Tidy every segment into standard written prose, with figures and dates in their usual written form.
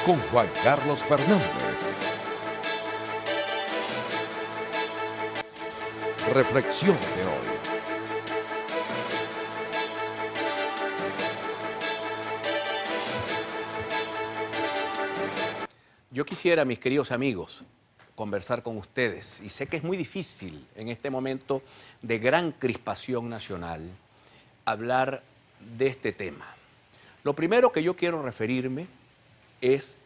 con Juan Carlos Fernández. Reflexión de hoy. Yo quisiera, mis queridos amigos, conversar con ustedes, y sé que es muy difícil en este momento de gran crispación nacional hablar de este tema. Lo primero que yo quiero referirme es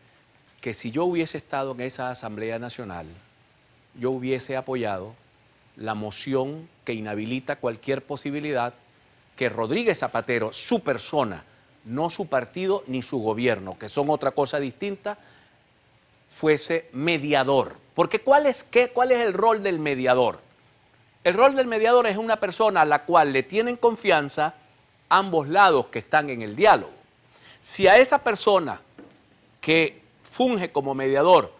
que si yo hubiese estado en esa Asamblea Nacional, yo hubiese apoyado la moción que inhabilita cualquier posibilidad que Rodríguez Zapatero, su persona, no su partido ni su gobierno, que son otra cosa distinta, fuese mediador. Porque ¿cuál es el rol del mediador? El rol del mediador es una persona a la cual le tienen confianza ambos lados que están en el diálogo. Si a esa persona que funge como mediador,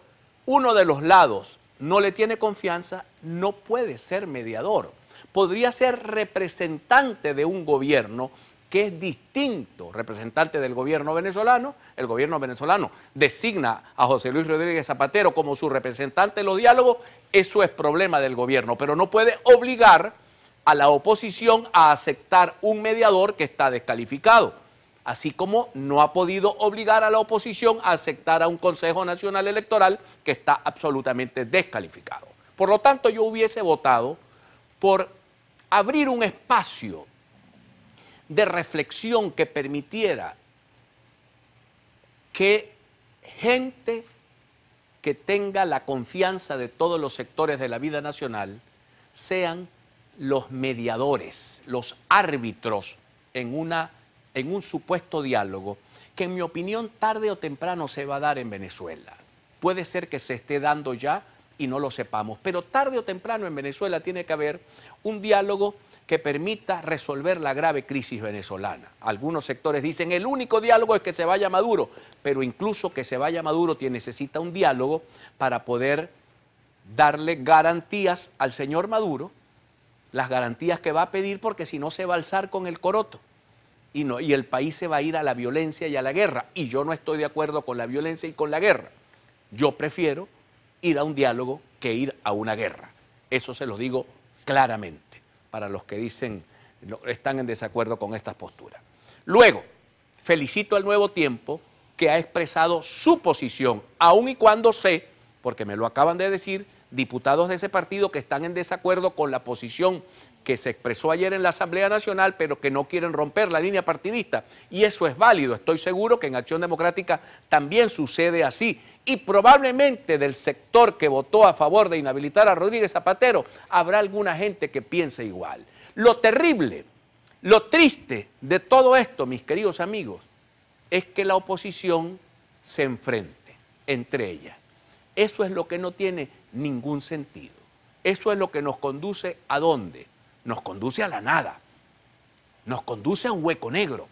uno de los lados no le tiene confianza, no puede ser mediador. Podría ser representante de un gobierno que es distinto, representante del gobierno venezolano. El gobierno venezolano designa a José Luis Rodríguez Zapatero como su representante en los diálogos, eso es problema del gobierno, pero no puede obligar a la oposición a aceptar un mediador que está descalificado, así como no ha podido obligar a la oposición a aceptar a un Consejo Nacional Electoral que está absolutamente descalificado. Por lo tanto, yo hubiese votado por abrir un espacio de reflexión que permitiera que gente que tenga la confianza de todos los sectores de la vida nacional sean los mediadores, los árbitros en un supuesto diálogo que, en mi opinión, tarde o temprano se va a dar en Venezuela. Puede ser que se esté dando ya y no lo sepamos, pero tarde o temprano en Venezuela tiene que haber un diálogo que permita resolver la grave crisis venezolana. Algunos sectores dicen el único diálogo es que se vaya Maduro, pero incluso que se vaya Maduro necesita un diálogo para poder darle garantías al señor Maduro, las garantías que va a pedir, porque si no se va a alzar con el coroto y el país se va a ir a la violencia y a la guerra. Y yo no estoy de acuerdo con la violencia y con la guerra. Yo prefiero ir a un diálogo que ir a una guerra. Eso se lo digo claramente para los que dicen están en desacuerdo con estas posturas. Luego, felicito al Nuevo Tiempo que ha expresado su posición, aun y cuando sé, porque me lo acaban de decir, diputados de ese partido que están en desacuerdo con la posición que se expresó ayer en la Asamblea Nacional, pero que no quieren romper la línea partidista. Y eso es válido. Estoy seguro que en Acción Democrática también sucede así. Y probablemente del sector que votó a favor de inhabilitar a Rodríguez Zapatero, habrá alguna gente que piense igual. Lo terrible, lo triste de todo esto, mis queridos amigos, es que la oposición se enfrente entre ellas. Eso es lo que no tiene ningún sentido. Eso es lo que nos conduce ¿a dónde? Nos conduce a la nada. Nos conduce a un hueco negro.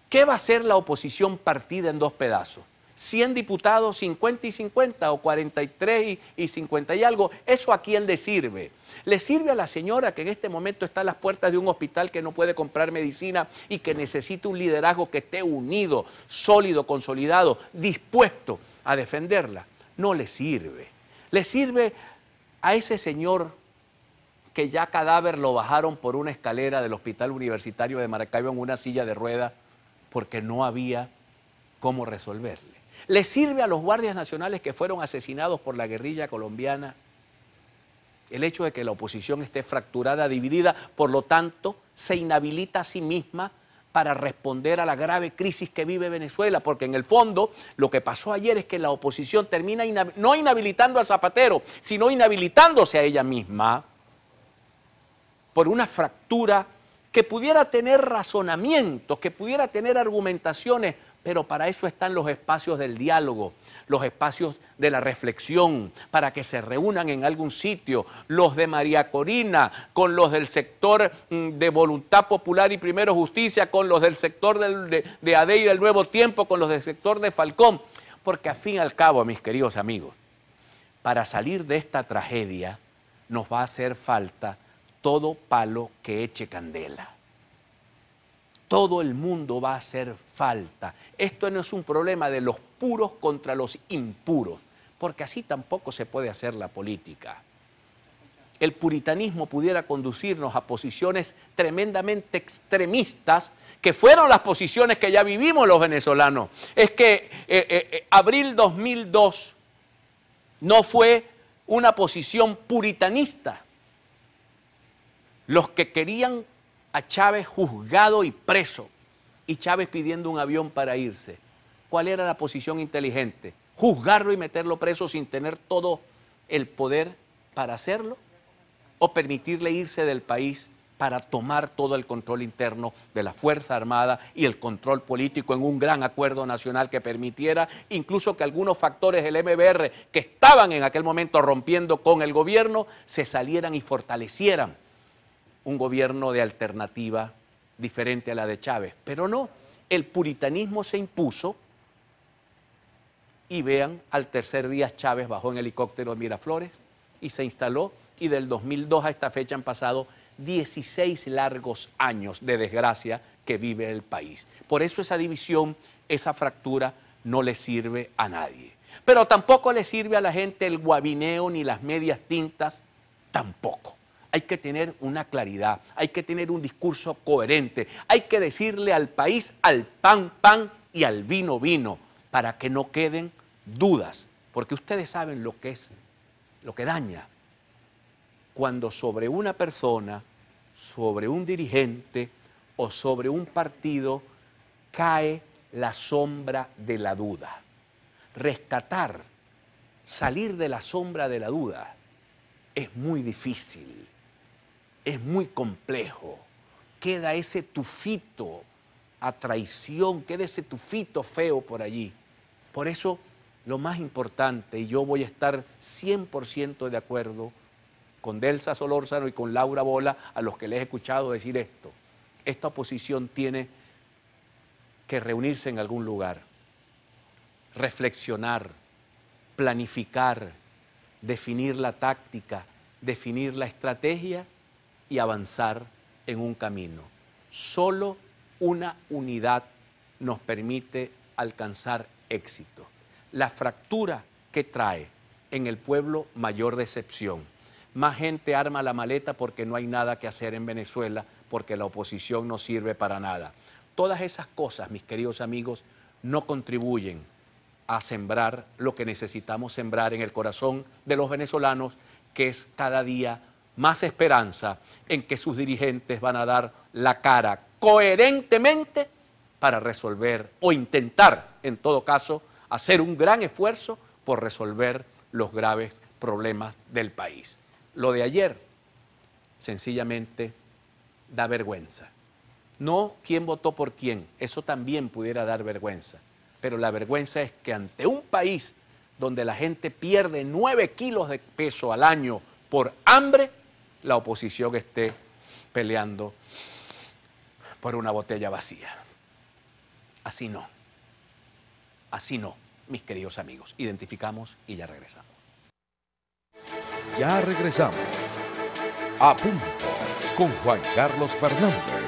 ¿Qué va a hacer la oposición partida en dos pedazos? 100 diputados, 50 y 50, o 43 y 50 y algo. ¿Eso a quién le sirve? Le sirve a la señora que en este momento está a las puertas de un hospital que no puede comprar medicina y que necesita un liderazgo que esté unido, sólido, consolidado, dispuesto a defenderla. No le sirve. Le sirve a ese señor que ya cadáver lo bajaron por una escalera del Hospital Universitario de Maracaibo en una silla de ruedas porque no había cómo resolverle. Le sirve a los guardias nacionales que fueron asesinados por la guerrilla colombiana el hecho de que la oposición esté fracturada, dividida, por lo tanto se inhabilita a sí misma para responder a la grave crisis que vive Venezuela, porque en el fondo lo que pasó ayer es que la oposición termina no inhabilitando a Zapatero, sino inhabilitándose a ella misma por una fractura que pudiera tener razonamientos, que pudiera tener argumentaciones, pero para eso están los espacios del diálogo, los espacios de la reflexión, para que se reúnan en algún sitio, los de María Corina, con los del sector de Voluntad Popular y Primero Justicia, con los del sector de ADEI del Nuevo Tiempo, con los del sector de Falcón, porque al fin y al cabo, mis queridos amigos, para salir de esta tragedia nos va a hacer falta todo palo que eche candela. todo el mundo va a hacer falta. Esto no es un problema de los puros contra los impuros, porque así tampoco se puede hacer la política. El puritanismo pudiera conducirnos a posiciones tremendamente extremistas, que fueron las posiciones que ya vivimos los venezolanos. Es que abril 2002 no fue una posición puritanista. Los que querían a Chávez juzgado y preso, y Chávez pidiendo un avión para irse. ¿Cuál era la posición inteligente? ¿Juzgarlo y meterlo preso sin tener todo el poder para hacerlo? ¿O permitirle irse del país para tomar todo el control interno de la Fuerza Armada y el control político en un gran acuerdo nacional que permitiera incluso que algunos factores del MBR que estaban en aquel momento rompiendo con el gobierno se salieran y fortalecieran un gobierno de alternativa diferente a la de Chávez? Pero no, el puritanismo se impuso y vean, al tercer día Chávez bajó en helicóptero a Miraflores y se instaló, y del 2002 a esta fecha han pasado 16 largos años de desgracia que vive el país. Por eso esa división, esa fractura no le sirve a nadie. Pero tampoco le sirve a la gente el guabineo ni las medias tintas, tampoco. Hay que tener una claridad, hay que tener un discurso coherente, hay que decirle al país al pan, pan y al vino, vino, para que no queden dudas, porque ustedes saben lo que es, lo que daña cuando sobre una persona, sobre un dirigente o sobre un partido cae la sombra de la duda. Rescatar, salir de la sombra de la duda es muy difícil. Es muy complejo, queda ese tufito a traición, queda ese tufito feo por allí. Por eso lo más importante, y yo voy a estar 100% de acuerdo con Delsa Solórzano y con Laura Bola, a los que les he escuchado decir esto, esta oposición tiene que reunirse en algún lugar, reflexionar, planificar, definir la táctica, definir la estrategia y avanzar en un camino. Solo una unidad nos permite alcanzar éxito. La fractura que trae en el pueblo, mayor decepción. Más gente arma la maleta porque no hay nada que hacer en Venezuela, porque la oposición no sirve para nada. Todas esas cosas, mis queridos amigos, no contribuyen a sembrar lo que necesitamos sembrar en el corazón de los venezolanos, que es cada día más esperanza en que sus dirigentes van a dar la cara coherentemente para resolver o intentar, en todo caso, hacer un gran esfuerzo por resolver los graves problemas del país. Lo de ayer, sencillamente, da vergüenza. No quién votó por quién, eso también pudiera dar vergüenza, pero la vergüenza es que ante un país donde la gente pierde 9 kilos de peso al año por hambre, la oposición esté peleando por una botella vacía. Así no, mis queridos amigos. Identificamos y ya regresamos. Ya regresamos. A punto con Juan Carlos Fernández.